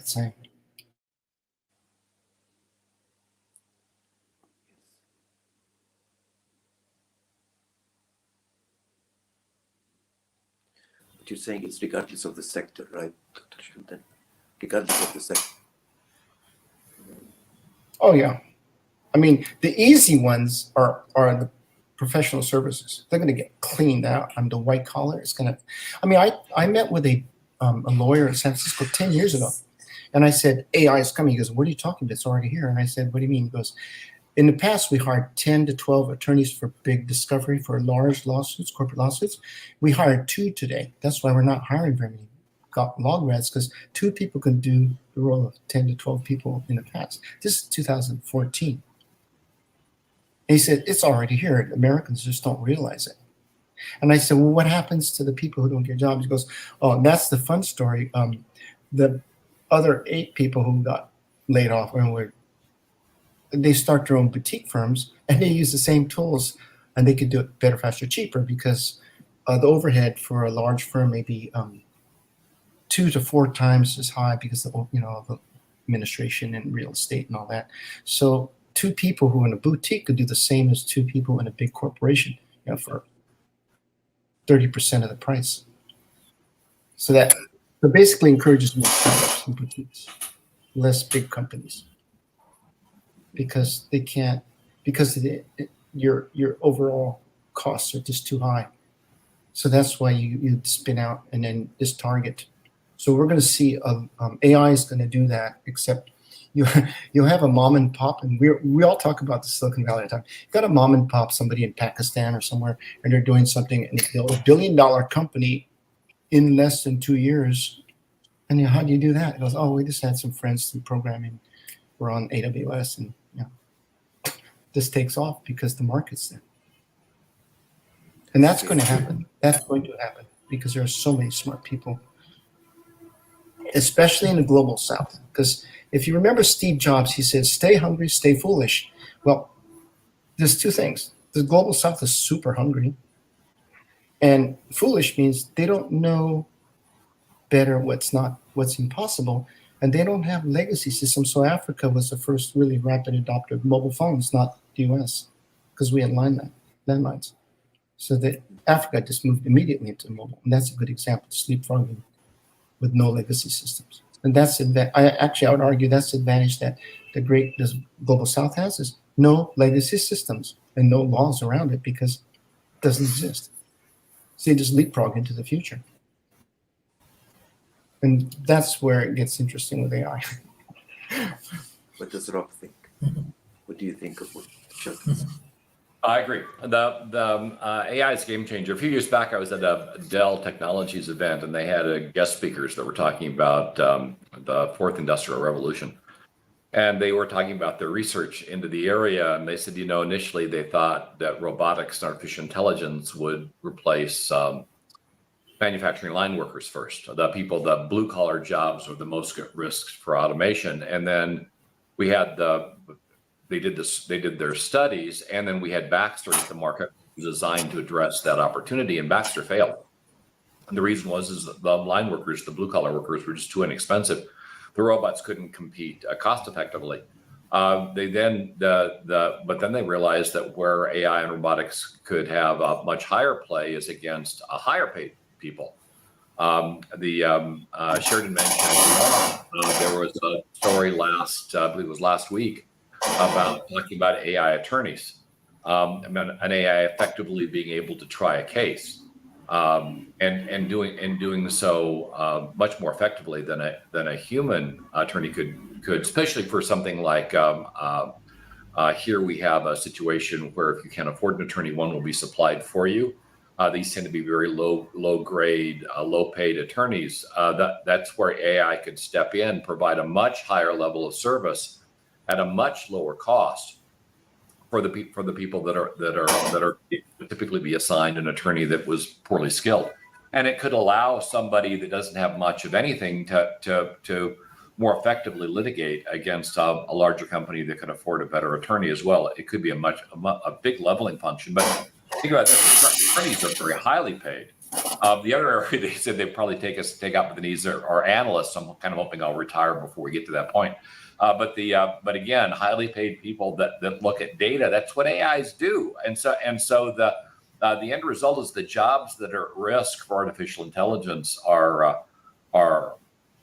say. But you're saying it's regardless of the sector, right, Dr. Sheldon? Regardless of the sector. Oh yeah, I mean the easy ones are the professional services. They're going to get cleaned out. The white collar. It's going to. I mean, I met with a lawyer in San Francisco 10 years ago, and I said AI is coming. He goes, "What are you talking about? It's already here." And I said, "What do you mean?" He goes, "In the past, we hired 10 to 12 attorneys for big discovery for large lawsuits, corporate lawsuits. We hired 2 today. That's why we're not hiring very many law grads, because 2 people can do the role of 10 to 12 people in the past." This is 2014. And he said, "It's already here. Americans just don't realize it." And I said, "Well, what happens to the people who don't get jobs?" He goes, "Oh, and that's the fun story. The other 8 people who got laid off they start their own boutique firms, and they use the same tools, and they could do it better, faster, cheaper, because the overhead for a large firm may be 2 to 4 times as high because of the administration and real estate and all that. So 2 people who in a boutique could do the same as 2 people in a big corporation, for 30% of the price. So that basically encourages more startups and boutiques, less big companies, because they can't, because your overall costs are just too high. So that's why you spin out and then just target. So we're going to see AI is going to do that, except you'll have a mom and pop, and we all talk about the Silicon Valley all the time. You've got a mom and pop, somebody in Pakistan or somewhere, and they're doing something, and they build $1 billion company in less than 2 years. And how do you do that? It goes, "Oh, we just had some friends in programming. We're on AWS," and this takes off because the market's there. And that's going to happen. That's going to happen because there are so many smart people, especially in the global South. Because if you remember Steve Jobs, he said, "Stay hungry, stay foolish." Well, there's 2 things. The global South is super hungry, and foolish means they don't know better what's impossible, and they don't have legacy systems. So Africa was the first really rapid adopter of mobile phones, not the US, because we had landlines. So that Africa just moved immediately into mobile, and that's a good example of sleepfrogging with no legacy systems. And that's I would argue that's the advantage that this global South has, is no legacy systems and no laws around it, because it doesn't exist. So you just leapfrog into the future. And that's where it gets interesting with AI. What does Rob think? What do you think of what Sheldon said? I agree. The AI is a game changer. A few years back, I was at a Dell Technologies event, and they had guest speakers that were talking about the 4th Industrial Revolution. And they were talking about their research into the area. And they said, initially they thought that robotics and artificial intelligence would replace manufacturing line workers first. The blue collar jobs were the most at risk for automation. And then we had they did their studies, and then we had Baxter at the market designed to address that opportunity, and Baxter failed. And the reason is that the line workers, the blue collar workers, were just too inexpensive. The robots couldn't compete cost effectively. But then they realized that where AI and robotics could have a much higher play is against a higher paid people. Sheridan mentioned there was a story I believe it was last week, about talking about AI attorneys, an AI effectively being able to try a case, and doing so much more effectively than a human attorney could, especially for something like here we have a situation where if you can't afford an attorney, one will be supplied for you. These tend to be very low grade, low paid attorneys. That's where AI could step in, provide a much higher level of service at a much lower cost for the people that are typically be assigned an attorney that was poorly skilled, and it could allow somebody that doesn't have much of anything to more effectively litigate against a larger company that can afford a better attorney as well. It could be a big leveling function. But think about this: attorneys are very highly paid. The other area they said they'd probably take out with the knees are analysts. I'm kind of hoping I'll retire before we get to that point. But again, highly paid people that look at data. That's what AIs do. And so the end result is the jobs that are at risk for artificial intelligence are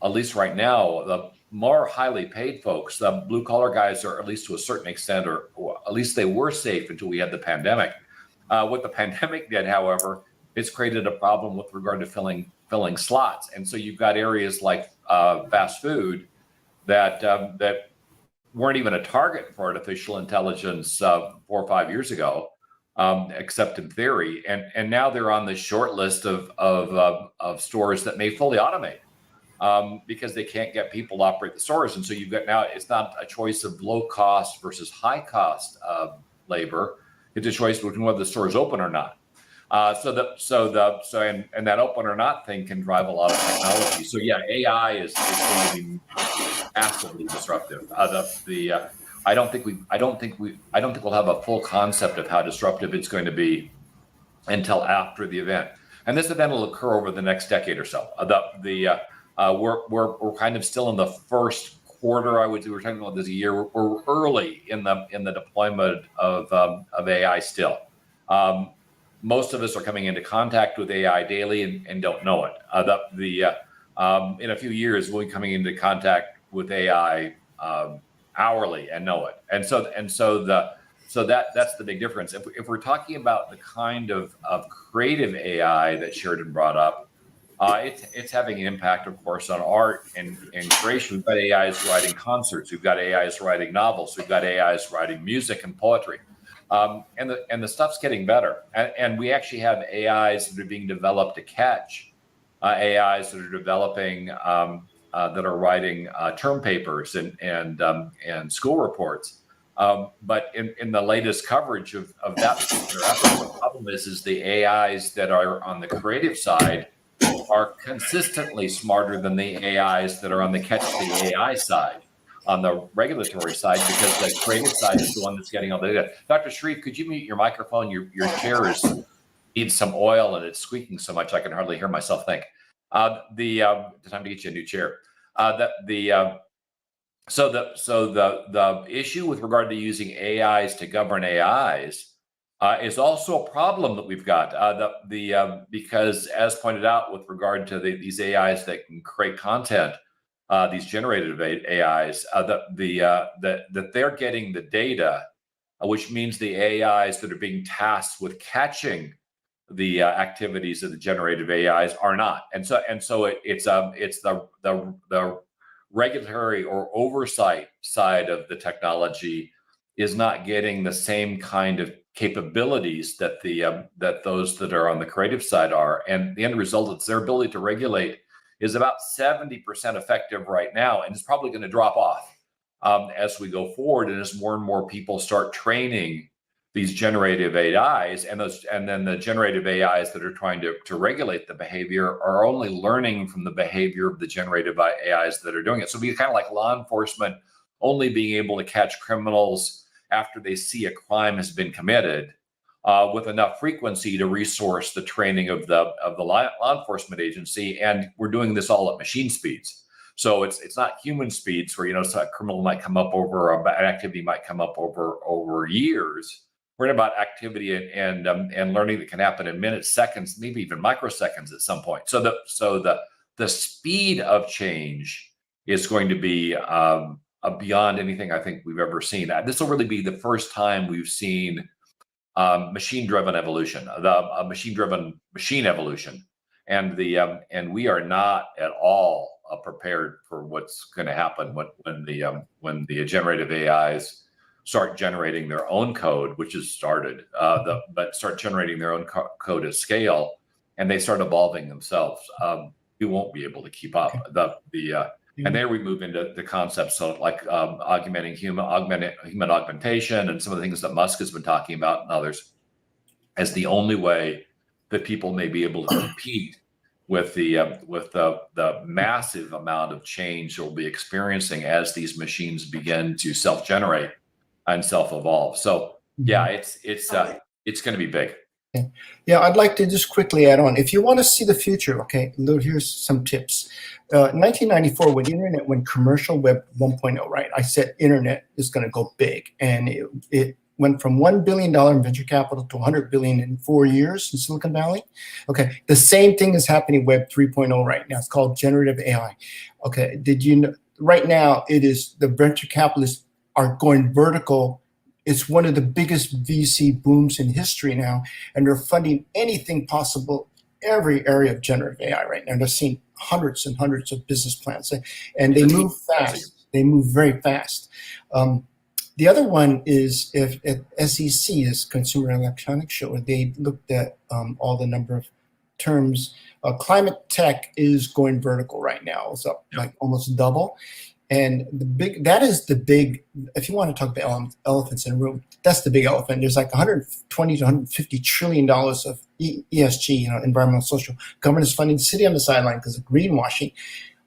at least right now the more highly paid folks. The blue collar guys are, at least to a certain extent, or at least they were safe until we had the pandemic. What the pandemic did, however, it's created a problem with regard to filling slots. And so you've got areas like fast food that weren't even a target for artificial intelligence 4 or 5 years ago, except in theory. And now they're on the short list of stores that may fully automate because they can't get people to operate the stores. And so you've got now, it's not a choice of low cost versus high cost labor. It's a choice between whether the store is open or not. And that open or not thing can drive a lot of technology. So yeah, AI is going to be massively disruptive. I don't think we'll have a full concept of how disruptive it's going to be until after the event. And this event will occur over the next decade or so. We're kind of still in the first quarter. We were talking about this a year. We're early in the deployment of AI still. Most of us are coming into contact with AI daily and don't know it. In a few years, we'll be coming into contact with AI hourly and know it. And so that's the big difference. If we're talking about the kind of creative AI that Sheridan brought up, it's having an impact, of course, on art and creation. We've got AIs writing concerts. We've got AIs writing novels. We've got AIs writing music and poetry. And the stuff's getting better. And we actually have AIs that are being developed to catch, AIs that are developing, that are writing term papers and school reports. But in the latest coverage of that particular effort, the problem is the AIs that are on the creative side are consistently smarter than the AIs that are on the catch the AI side, on the regulatory side, because the creative side is the one that's getting all the data. Dr. Sharif, could you mute your microphone? Your chair needs some oil and it's squeaking so much I can hardly hear myself think. Time to get you a new chair. So the issue with regard to using AIs to govern AIs is also a problem that we've got. Because as pointed out with regard to these AIs that can create content, these generative AIs, that they're getting the data, which means the AIs that are being tasked with catching the activities of the generative AIs are not. And so it's the regulatory or oversight side of the technology is not getting the same kind of capabilities that that those that are on the creative side are. And the end result is their ability to regulate is about 70% effective right now, and it's probably going to drop off as we go forward, and as more and more people start training these generative AIs, and then the generative AIs that are trying to regulate the behavior are only learning from the behavior of the generative AIs that are doing it. So we kind of like law enforcement only being able to catch criminals after they see a crime has been committed, with enough frequency to resource the training of the law enforcement agency. And we're doing this all at machine speeds. So it's not human speeds where, so a criminal might come up over, an activity might come up over years. We're about activity and learning that can happen in minutes, seconds, maybe even microseconds at some point. So the speed of change is going to be beyond anything I think we've ever seen. This will really be the first time we've seen machine-driven evolution, machine-driven machine evolution, and we are not at all prepared for what's going to happen when the generative AIs start generating their own code, which has started, but start generating their own code at scale, and they start evolving themselves. We won't be able to keep up. And there we move into the concepts of like augmenting human augmentation and some of the things that Musk has been talking about and others as the only way that people may be able to compete with the massive amount of change we'll be experiencing as these machines begin to self-generate and self-evolve. So yeah, it's going to be big. Yeah, I'd like to just quickly add on. If you want to see the future, okay, here's some tips. 1994, when internet went commercial, Web 1.0, right? I said internet is going to go big, and it went from $1 billion in venture capital to $100 billion in 4 years in Silicon Valley. Okay, the same thing is happening Web 3.0 right now. It's called generative AI. Okay, did you know? Right now, it is the venture capitalists are going vertical. It's one of the biggest VC booms in history now, and they're funding anything possible, every area of generative AI right now. They're seeing hundreds and hundreds of business plans, and they move fast. They move very fast. The other one is if SEC is Consumer Electronics Show. They looked at all the number of terms. Climate tech is going vertical right now. It's up like almost double. And that is the big, if you want to talk about elephants in a room, that's the big elephant. There's like 120 to 150 trillion dollars of ESG, environmental, social governance funding sitting on the sideline because of greenwashing.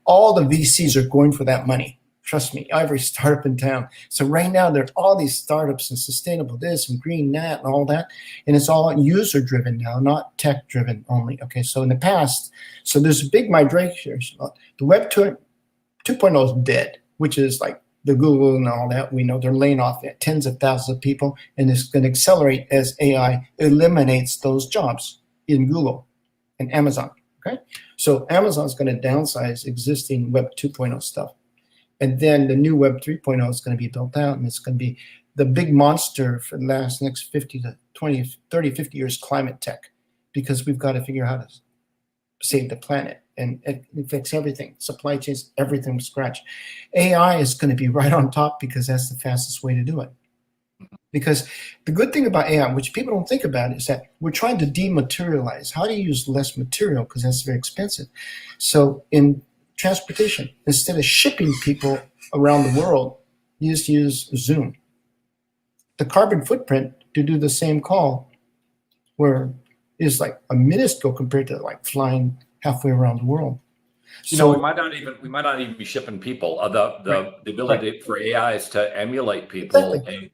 All the VCs are going for that money. Trust me, every startup in town. So right now there are all these startups and sustainable this and green that and all that. And it's all user driven now, not tech driven only. Okay, so in the past, so there's a big migration. The Web 2.0 is dead, which is like the Google and all that. We know they're laying off tens of thousands of people, and it's going to accelerate as AI eliminates those jobs in Google and Amazon. Okay, so Amazon's going to downsize existing Web 2.0 stuff, and then the new Web 3.0 is going to be built out, and it's going to be the big monster for the next 50 to 20, 30, 50 years, climate tech, because we've got to figure out how to save the planet. And it fix everything, supply chains, everything from scratch. AI is going to be right on top because that's the fastest way to do it. Because the good thing about AI, which people don't think about, is that we're trying to dematerialize. How do you use less material? Because that's very expensive. So in transportation, instead of shipping people around the world, you just use Zoom. The carbon footprint to do the same call is like a minuscule compared to like flying halfway around the world. So we might not even be shipping people. The ability for AIs to emulate people and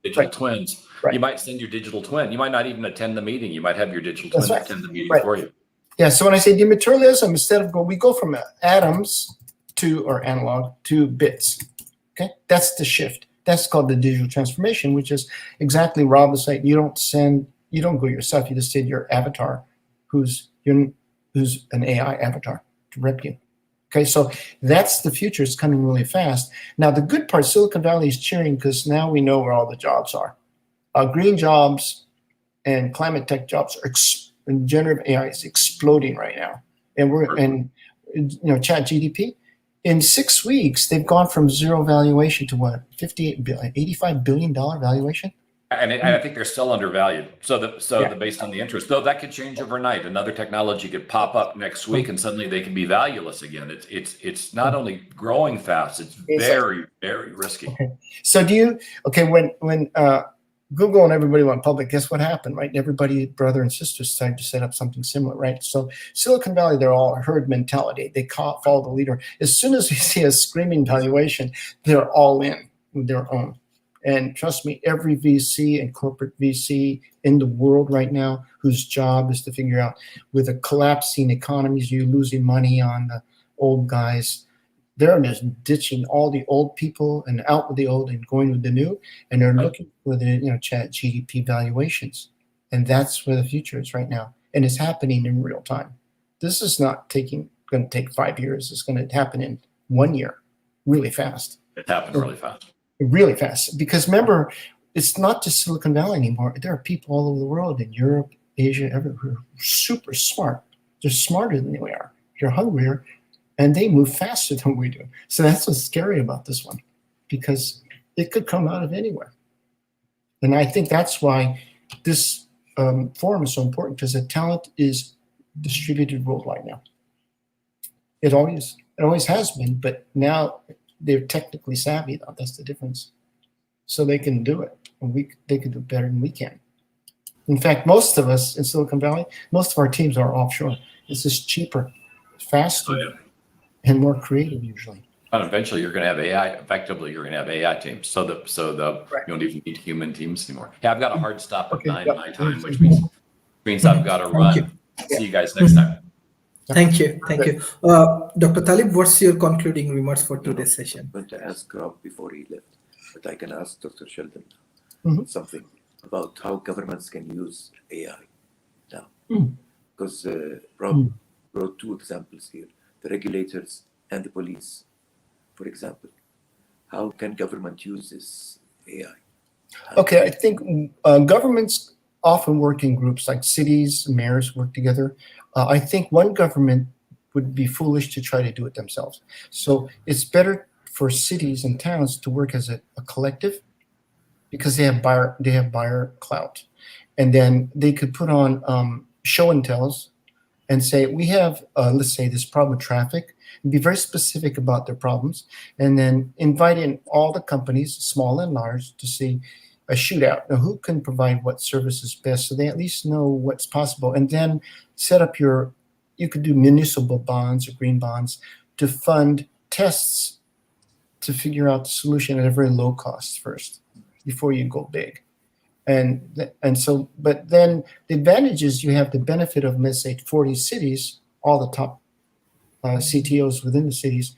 digital twins. Right. You might send your digital twin. You might not even attend the meeting. You might have your digital twin attend the meeting for you. Yeah. So when I say dematerialism, instead of we go from atoms or analog to bits. Okay, that's the shift. That's called the digital transformation, which is exactly Rob was saying. You don't go yourself. You just send your avatar, who's an AI avatar to rep you. Okay, so that's the future. It's coming really fast. Now, the good part, Silicon Valley is cheering because now we know where all the jobs are. Green jobs and climate tech jobs and generative AI is exploding right now. And Chat GDP, in 6 weeks, they've gone from zero valuation to what, $85 billion valuation? And I think they're still undervalued. Based on the interest, though, that could change overnight. Another technology could pop up next week, and suddenly they can be valueless again. It's not only growing fast; it's very, very risky. Okay. So when Google and everybody went public, guess what happened, right? Everybody, brother and sister, started to set up something similar, right? So Silicon Valley, they're all herd mentality. They follow the leader. As soon as we see a screaming valuation, they're all in with their own. And trust me, every VC and corporate VC in the world right now, whose job is to figure out, with a collapsing economies, you losing money on the old guys, they're just ditching all the old people and out with the old and going with the new, and they're looking for the Chat GDP valuations, and that's where the future is right now, and it's happening in real time. This is not going to take 5 years. It's going to happen in 1 year, really fast. It happened really fast. Really fast, because remember, it's not just Silicon Valley anymore. There are people all over the world, in Europe, Asia, everywhere, who are super smart. They're smarter than we are. They're hungrier, and they move faster than we do. So that's what's scary about this one, because it could come out of anywhere. And I think that's why this forum is so important, because the talent is distributed worldwide now. It always is. It always has been, but now they're technically savvy, though. That's the difference. So they can do it. And they can do it better than we can. In fact, most of us in Silicon Valley, most of our teams are offshore. It's just cheaper, faster, and more creative usually. And eventually, you're going to have AI. Effectively, you're going to have AI teams. So Right. you don't even need human teams anymore. Yeah, I've got a hard stop at Okay, 9 yep. my time, which means I've got to Thank you. run. See you guys next time. Thank you. Thank you. Dr. Talib, what's your concluding remarks for today's I session? want to ask Rob before he left, but I can ask Dr. Sheldon Mhm. something about how governments can use AI now. Mm. Because Rob brought two examples here, the regulators and the police, for example. How can government use this AI? Okay, I think governments often work in groups, like cities, mayors work together. I think one government would be foolish to try to do it themselves. So it's better for cities and towns to work as a collective, because they have buyer clout, and then they could put on show and tells and say, we have, let's say, this problem with traffic, and be very specific about their problems, and then invite in all the companies, small and large, to see a shootout. Now, who can provide what service is best, so they at least know what's possible, and then set up you could do municipal bonds or green bonds to fund tests to figure out the solution at a very low cost first before you go big. And so, but then the advantage is you have the benefit of, let's say, 40 cities, all the top CTOs within the cities,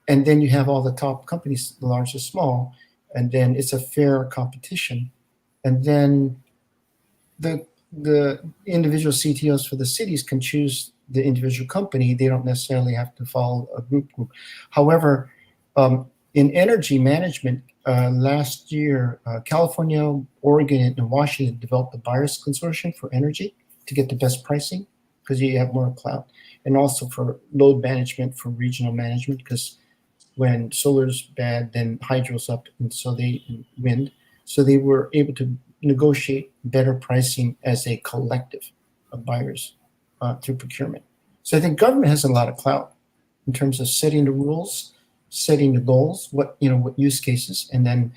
and then you have all the top companies, the large and small, and then it's a fair competition. And then the individual CTOs for the cities can choose the individual company. They don't necessarily have to follow a group. However, in energy management, last year, California, Oregon, and Washington developed the buyers consortium for energy to get the best pricing, because you have more clout, and also for load management, for regional management, because when solar's bad, then hydro's up, and so wind. So they were able to negotiate better pricing as a collective of buyers through procurement. So I think government has a lot of clout in terms of setting the rules, setting the goals, what use cases, and then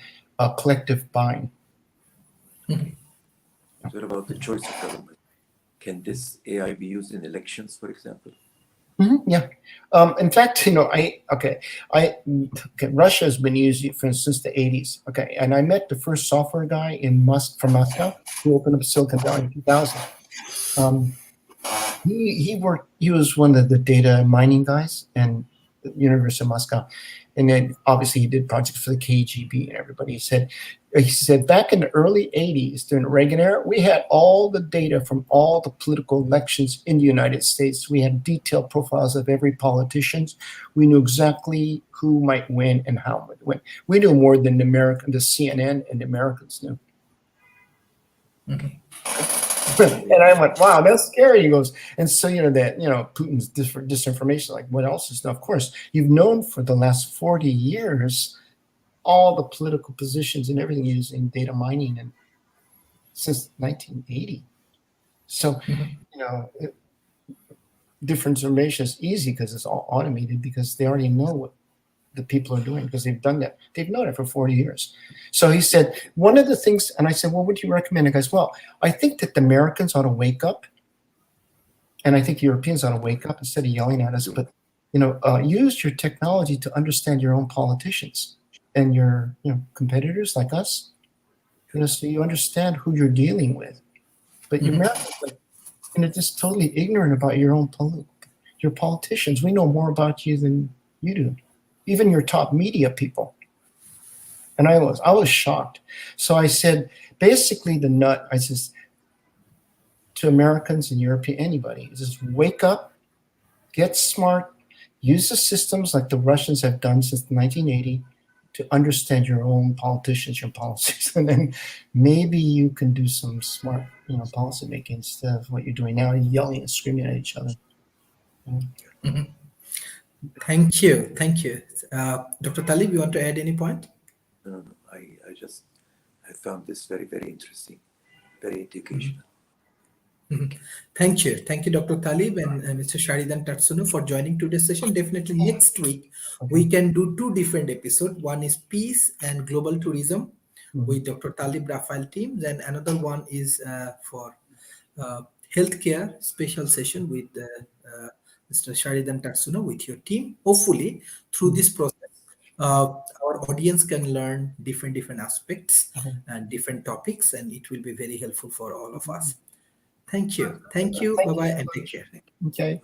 collective buying. What about the choice of government? Can this AI be used in elections, for example? Yeah. In fact, Russia has been using it since the 80s. Okay, and I met the first software guy from Moscow, who opened up Silicon Valley in 2000. He was one of the data mining guys in the University of Moscow, and then obviously he did projects for the KGB and everybody. He said back in the early 80s, during the Reagan era, we had all the data from all the political elections in the United States. We had detailed profiles of every politician. We knew exactly who might win and how might win. We knew more than the CNN and the Americans knew. And I went, wow, that's scary. He goes, and so Putin's disinformation, like what else is? Now, of course, you've known for the last 40 years all the political positions and everything using data mining, and since 1980. So different information is easy because it's all automated, because they already know what the people are doing, because they've done that. They've known it for 40 years. So he said, one of the things, and I said, well, what do you recommend? He goes, well, I think that the Americans ought to wake up, and I think Europeans ought to wake up instead of yelling at us, but use your technology to understand your own politicians and your competitors like us, so you understand who you're dealing with. But you're just totally ignorant about your own your politicians. We know more about you than you do, even your top media people. And I was shocked. So I said, basically I says to Americans and European, anybody, just wake up, get smart, use the systems like the Russians have done since 1980 to understand your own politicians, your policies, and then maybe you can do some smart, policy making instead of what you're doing now, yelling and screaming at each other. Thank you. Dr. Talib, you want to add any point? No. I found this very, very interesting, very educational. Thank you. Thank you, Dr. Talib and Mr. Sharidan Tatsuno for joining today's session. Definitely next week, we can do two different episodes. One is peace and global tourism with Dr. Talib Rafael team. Then another one is for healthcare special session with Mr. Sharidan Tatsuno with your team. Hopefully, through this process, our audience can learn different aspects and different topics, and it will be very helpful for all of us. Thank you. Thank you. Bye bye and take care. Okay.